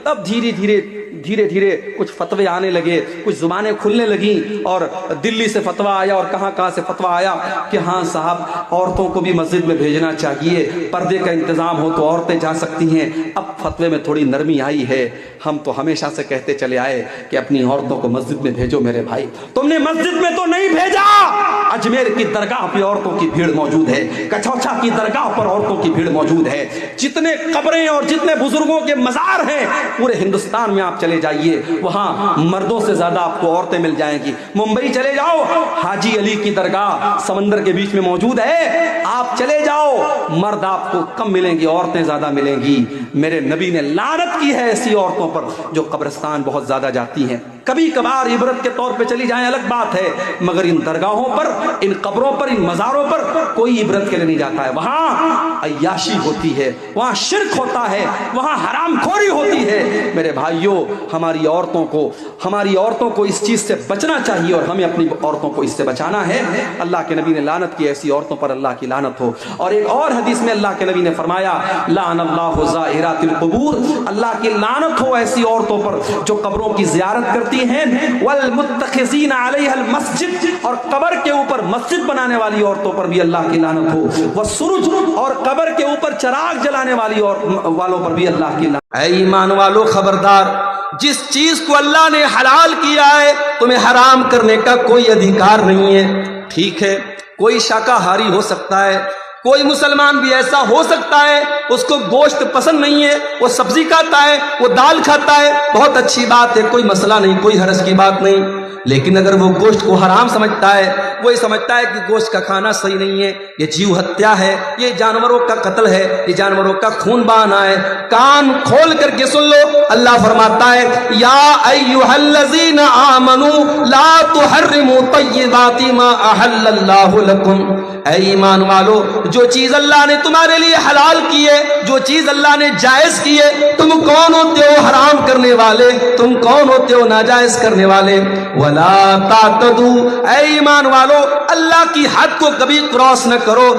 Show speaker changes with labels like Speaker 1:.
Speaker 1: اب دھیرے دھیرے کچھ فتوے آنے لگے، کچھ زبانیں کھلنے لگیں، اور دلی سے فتوا آیا اور کہاں سے فتوا آیا کہ ہاں صاحب عورتوں کو بھی مسجد میں بھیجنا چاہیے، پردے کا انتظام ہو تو عورتیں جا سکتی ہیں۔ اب فتوے میں تھوڑی نرمی آئی ہے۔ ہم تو ہمیشہ سے کہتے چلے آئے کہ اپنی عورتوں کو مسجد میں بھیجو میرے بھائی، تم نے مسجد میں تو نہیں بھیجا۔ اجمیر کی درگاہ پہ عورتوں کی بھیڑ موجود ہے، کچھوچا کی درگاہ پر عورتوں کی بھیڑ موجود ہے، جتنے قبریں اور جتنے بزرگوں کے مزار ہیں پورے ہندوستان میں آپ چلے جائیے، وہاں مردوں سے زیادہ آپ کو عورتیں مل جائیں گی۔ ممبئی چلے جاؤ، حاجی علی کی درگاہ سمندر کے بیچ میں موجود ہے، آپ چلے جاؤ، مرد آپ کو کم ملیں گے، عورتیں زیادہ ملیں گی۔ میرے نبی نے لعنت کی ہے ایسی عورتوں پر جو قبرستان بہت زیادہ جاتی ہیں۔ کبھی کبھار عبرت کے طور پہ چلی جائیں الگ بات ہے، مگر ان درگاہوں پر، ان قبروں پر، ان مزاروں پر کوئی عبرت کے لیے نہیں جاتا ہے۔ وہاں عیاشی ہوتی ہے، وہاں شرک ہوتا ہے، وہاں حرام خوری ہوتی ہے۔ میرے بھائیوں، ہماری عورتوں کو اس چیز سے بچنا چاہیے، اور ہمیں اپنی عورتوں کو اس سے بچانا ہے۔ اللہ کے نبی نے لعنت کی ایسی عورتوں پر، اللہ کی لعنت ہو۔ اور ایک اور حدیث میں اللہ کے نبی نے فرمایا لعن اللہ زائرات القبور، اللہ کی لعنت ہو ایسی عورتوں پر جو قبروں کی زیارت کرتی ہیں، والمتخذین علیہ المسجد، اور قبر کے اوپر مسجد بنانے والی عورتوں پر بھی اللہ کی لعنت ہو، والسرج، اور قبر کے اوپر چراغ جلانے والی والوں پر بھی اللہ کی لعنت۔ اے ایمان والو خبردار، جس چیز کو اللہ نے حلال کیا ہے تمہیں حرام کرنے کا کوئی ادھیکار نہیں ہے۔ ٹھیک ہے، کوئی شاکاہاری ہو سکتا ہے، کوئی مسلمان بھی ایسا ہو سکتا ہے اس کو گوشت پسند نہیں ہے، وہ سبزی کھاتا ہے، وہ دال کھاتا ہے، بہت اچھی بات ہے، کوئی مسئلہ نہیں، کوئی حرج کی بات نہیں۔ لیکن اگر وہ گوشت کو حرام سمجھتا ہے، وہ یہ سمجھتا ہے کہ گوشت کا کھانا صحیح نہیں ہے، یہ جیو ہتیا ہے، یہ جانوروں کا قتل ہے، یہ جانوروں کا خون بہانا ہے، کان کھول کر کے سن لو، اللہ فرماتا ہے یا ایھا الذین آمنوا لا تحرموا طیبات ما احل اللہ لکم، اے ایمان والو، جو چیز اللہ نے تمہارے لیے حلال کی ہے، جو چیز اللہ نے جائز کی ہے، تم کون ہوتے ہو حرام کرنے والے، تم کون ہوتے ہو ناجائز کرنے والے۔ ولا تعتدوا، اے ایمان والو اللہ کی حد کو کبھی کراس نہ کرو۔